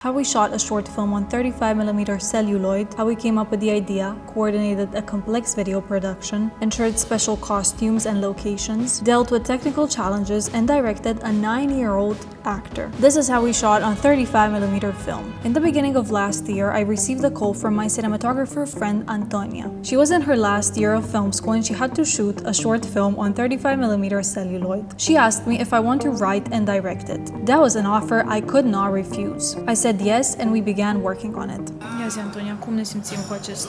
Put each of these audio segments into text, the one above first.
How we shot a short film on 35mm celluloid, how we came up with the idea, coordinated a complex video production, ensured special costumes and locations, dealt with technical challenges, and directed a 9-year-old actor. This is how we shot on 35mm film. In the beginning of last year, I received a call from my cinematographer friend Antonia. She was in her last year of film school and she had to shoot a short film on 35mm celluloid. She asked me if I want to write and direct it. That was an offer I could not refuse. I said yes, and we began working on it. Ia zi, Antonia, cum ne simțim cu acest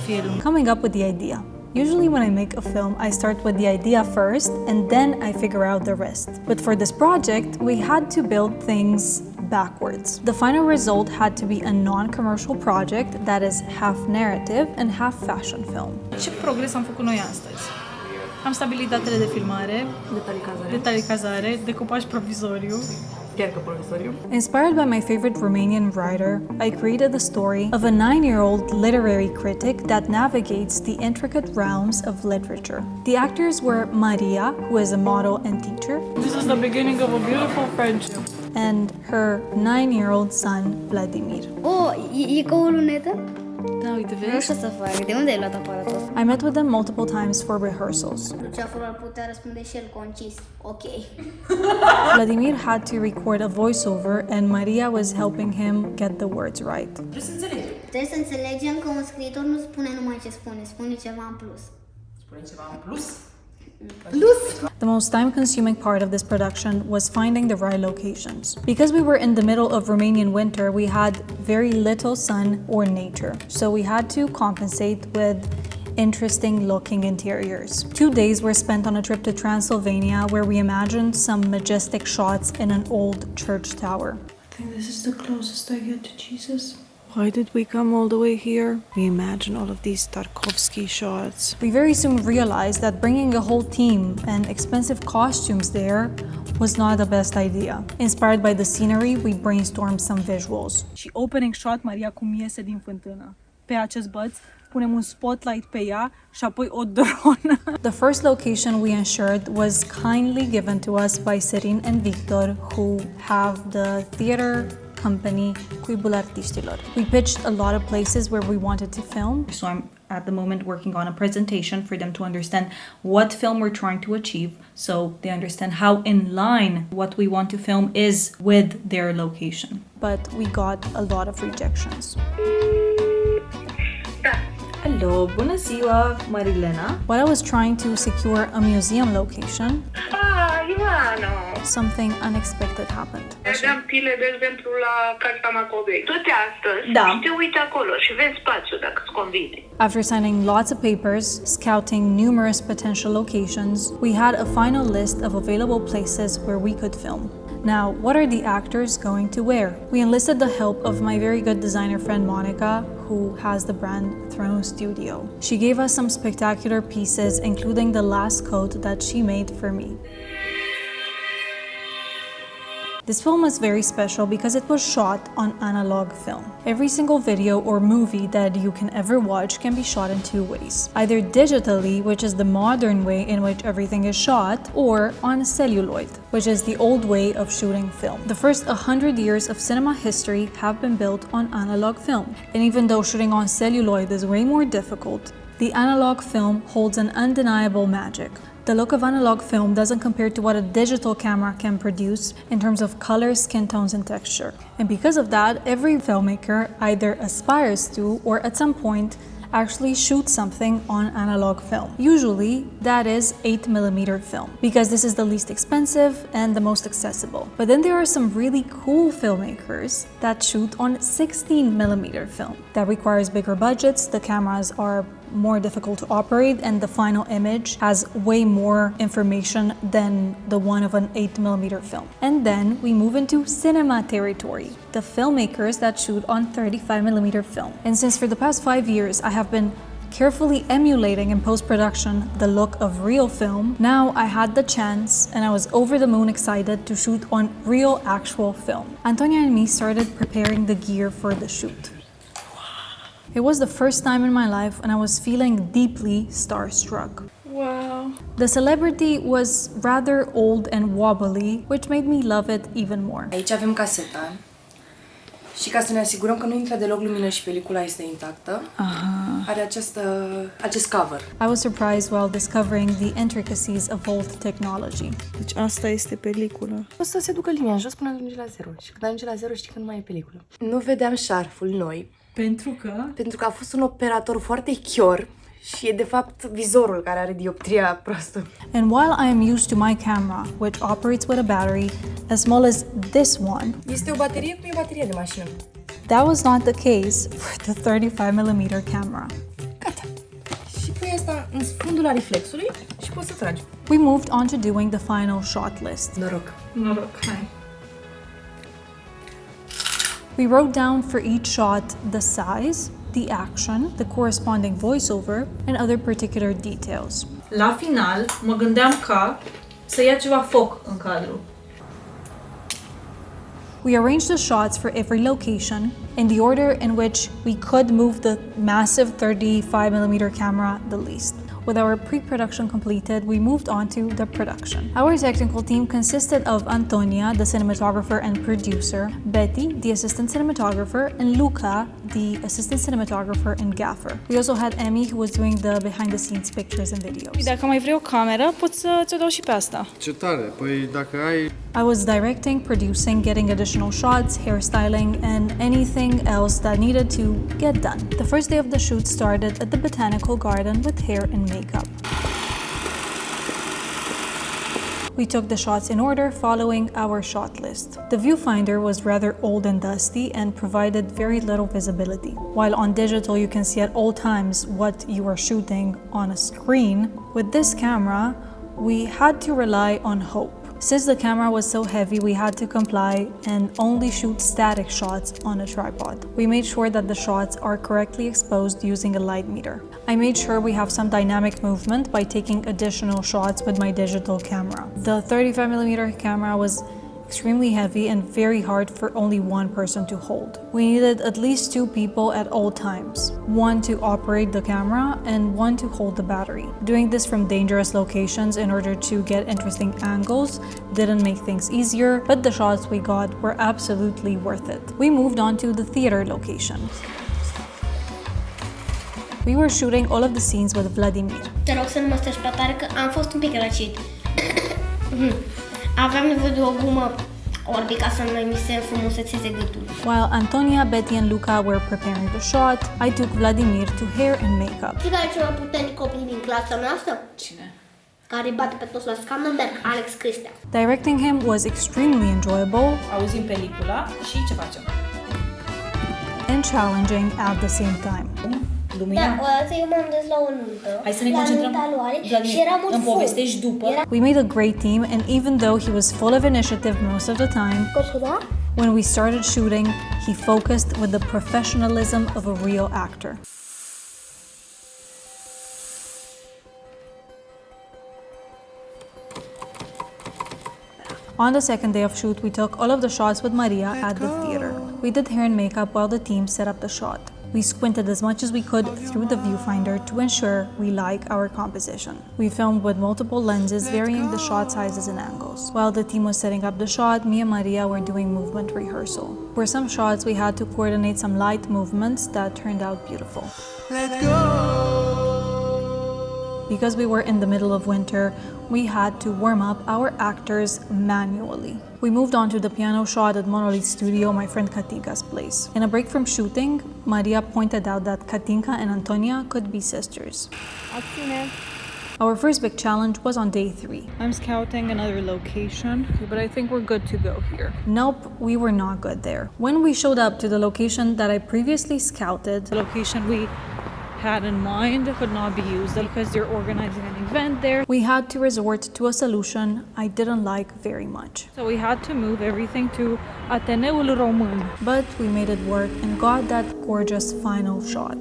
film? Coming up with the idea. Usually when I make a film, I start with the idea first and then I figure out the rest. But for this project, we had to build things backwards. The final result had to be a non-commercial project that is half narrative and half fashion film. Ce progres am făcut noi astăzi? Am stabilit datele de filmare, detalicazare, decupaj provizoriu. Inspired by my favorite Romanian writer, I created the story of a 9-year-old literary critic that navigates the intricate realms of literature. The actors were Maria, who is a model and teacher, This is the beginning of a beautiful friendship. and her 9-year-old son, Vladimir. Oh, e ca o lunetă? Da, uite, Nu vezi? știu să fac. De unde ai luat aparatul? I met with them multiple times for rehearsals. Luceafărul ar putea răspunde și el concis. Ok. Vladimir had to record a voiceover and Maria was helping him get the words right. Trebuie să înțelegem că un scriitor nu spune numai ce spune, spune ceva în plus. The most time-consuming part of this production was finding the right locations. Because we were in the middle of Romanian winter, we had very little sun or nature, so we had to compensate with interesting-looking interiors. 2 days were spent on a trip to Transylvania where we imagined some majestic shots in an old church tower. I think this is the closest I get to Jesus. Why did we come all the way here? We imagine all of these Tarkovsky shots. We very soon realized that bringing a whole team and expensive costumes there was not the best idea. Inspired by the scenery, we brainstormed some visuals. Și opening shot, Maria cum iese din fântână. Pe acest băț punem un spotlight pe ea și apoi o dronă. The first location we ensured was kindly given to us by Serin and Victor, who have the theater company Cuibul Artiștilor. We pitched a lot of places where we wanted to film. So I'm at the moment working on a presentation for them to understand what film we're trying to achieve, so they understand how in line what we want to film is with their location. But we got a lot of rejections. Hello, bună ziua, Marilena. While I was trying to secure a museum location, Ioana, something unexpected happened. vedeam pile, de exemplu, la Casa Macovei. Tu-te astăzi Da. și te uiți acolo și vezi spațiul dacă îți convine. After signing lots of papers, scouting numerous potential locations, we had a final list of available places where we could film. Now, what are the actors going to wear? We enlisted the help of my very good designer friend Monica, who has the brand Throne Studio. She gave us some spectacular pieces, including the last coat that she made for me. This film is very special because it was shot on analog film. Every single video or movie that you can ever watch can be shot in 2 ways. Either digitally, which is the modern way in which everything is shot, or on celluloid, which is the old way of shooting film. The first 100 years of cinema history have been built on analog film. And even though shooting on celluloid is way more difficult, the analog film holds an undeniable magic. The look of analog film doesn't compare to what a digital camera can produce in terms of color, skin tones, and texture. And because of that, every filmmaker either aspires to or at some point actually shoots something on analog film. Usually, that is 8mm film, because this is the least expensive and the most accessible. But then there are some really cool filmmakers that shoot on 16mm film. That requires bigger budgets, the cameras are more difficult to operate, and the final image has way more information than the one of an 8mm film. And then we move into cinema territory, the filmmakers that shoot on 35mm film. And since for the past 5 years I have been carefully emulating in post-production the look of real film, now I had the chance and I was over the moon excited to shoot on real actual film. Antonia and me started preparing the gear for the shoot. It was the first time in my life and I was feeling deeply starstruck. Wow. The celebrity was rather old and wobbly, which made me love it even more. Aici avem caseta Și ca să ne asigurăm că nu intră deloc lumină și pelicula este intactă, are acest cover. I was surprised while discovering the intricacies of old technology. Deci asta este pelicula. O să se ducă linia în jos până ajunge la 0. Și când ajunge la 0 știi că nu mai e peliculă. Nu vedeam șarful noi. Pentru că a fost un operator foarte chior și e de fapt vizorul care are dioptria proastă. And while I am used to my camera, which operates with a battery as small as this one, Este o baterie cum e bateria de mașină. that was not the case for the 35mm camera. Gata. Și pui asta în fundul reflexului și poți să tragi. We moved on to doing the final shot list. Noroc. Hai. We wrote down for each shot the size, the action, the corresponding voiceover, and other particular details. La final, mă gândeam ca să ia ceva foc în cadru. We arranged the shots for every location in the order in which we could move the massive 35mm camera the least. With our pre-production completed, we moved on to the production. Our technical team consisted of Antonia, the cinematographer and producer, Betty, the assistant cinematographer, and Luca, the assistant cinematographer and gaffer. We also had Emmy, who was doing the behind-the-scenes pictures and videos. Dacă mai vrei o cameră, pot să ți-o dau și pe asta. Ce tare! Păi dacă ai... I was directing, producing, getting additional shots, hairstyling, and anything else that needed to get done. The first day of the shoot started at the botanical garden with hair and makeup. We took the shots in order, following our shot list. The viewfinder was rather old and dusty and provided very little visibility. While on digital you can see at all times what you are shooting on a screen, with this camera we had to rely on hope. Since the camera was so heavy, we had to comply and only shoot static shots on a tripod. We made sure that the shots are correctly exposed using a light meter. I made sure we have some dynamic movement by taking additional shots with my digital camera. The 35mm camera was extremely heavy and very hard for only one person to hold. We needed at least 2 people at all times, one to operate the camera and one to hold the battery. Doing this from dangerous locations in order to get interesting angles didn't make things easier, but the shots we got were absolutely worth it. We moved on to the theater location. We were shooting all of the scenes with Vladimir. Te rog să nu mă strângi pe tare că am fost un pic răcit. Aveam nevoie de o gumă orbi ca să nu mi se înfrumusețeze gâtul. While Antonia, Betty, and Luca were preparing the shot, I took Vladimir to hair and makeup. Știi care e cel mai puternic copil din clasa noastră? Cine? Care bate pe toți la Scandenberg, Alex Cristea. Directing him was extremely enjoyable Auzim pelicula și ce facem? and challenging at the same time. Lumina? Da, o dată eu m-am dus la o nuntă. Hai să ne concentrăm. La nunta lui Ale Vladimir, și era mult îmi povestești după. We made a great team, and even though he was full of initiative most of the time, when we started shooting, he focused with the professionalism of a real actor. On the second day of shoot, we took all of the shots with Maria at the theater. We did hair and makeup while the team set up the shot. We squinted as much as we could through the viewfinder to ensure we like our composition. We filmed with multiple lenses, varying the shot sizes and angles. While the team was setting up the shot, me and Maria were doing movement rehearsal. For some shots, we had to coordinate some light movements that turned out beautiful. Because we were in the middle of winter, we had to warm up our actors manually. We moved on to the piano shot at Monolith Studio, my friend Katinka's place. In a break from shooting, Maria pointed out that Katinka and Antonia could be sisters. Our first big challenge was on day 3. I'm scouting another location, but I think we're good to go here. Nope, we were not good there. When we showed up to the location that I previously scouted, The location we had in mind could not be used because they're organizing an event there. we had to resort to a solution I didn't like very much. So we had to move everything to Ateneul Român. But we made it work and got that gorgeous final shot.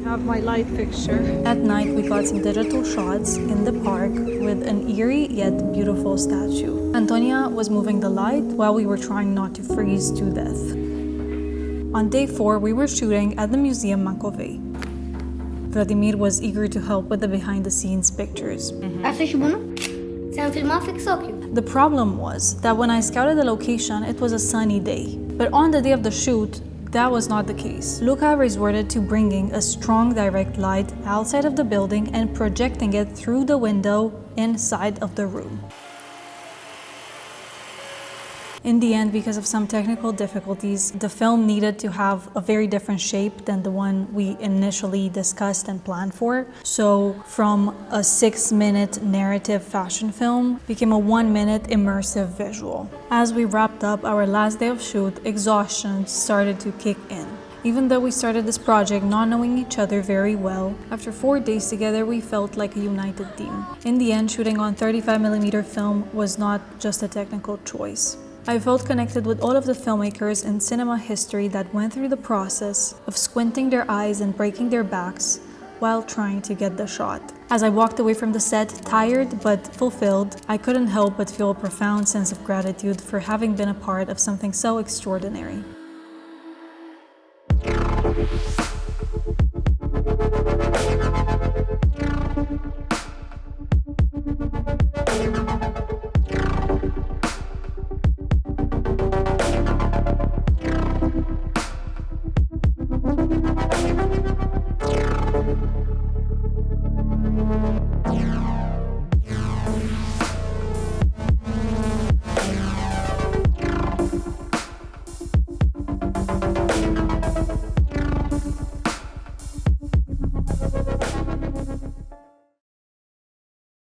I have my light fixture. At night, we got some digital shots in the park with an eerie yet beautiful statue. Antonia was moving the light while we were trying not to freeze to death. On day 4, we were shooting at the Museum Macovei. Vladimir was eager to help with the behind-the-scenes pictures. Asta e și bună? Ți-am filmat fix ochiul. The problem was that when I scouted the location, it was a sunny day. But on the day of the shoot, that was not the case. Luca resorted to bringing a strong direct light outside of the building and projecting it through the window inside of the room. In the end, because of some technical difficulties, the film needed to have a very different shape than the one we initially discussed and planned for. So from a 6-minute narrative fashion film became a 1-minute immersive visual. As we wrapped up our last day of shoot, exhaustion started to kick in. Even though we started this project not knowing each other very well, after 4 days together we felt like a united team. In the end, shooting on 35mm film was not just a technical choice. I felt connected with all of the filmmakers in cinema history that went through the process of squinting their eyes and breaking their backs while trying to get the shot. As I walked away from the set, tired but fulfilled, I couldn't help but feel a profound sense of gratitude for having been a part of something so extraordinary.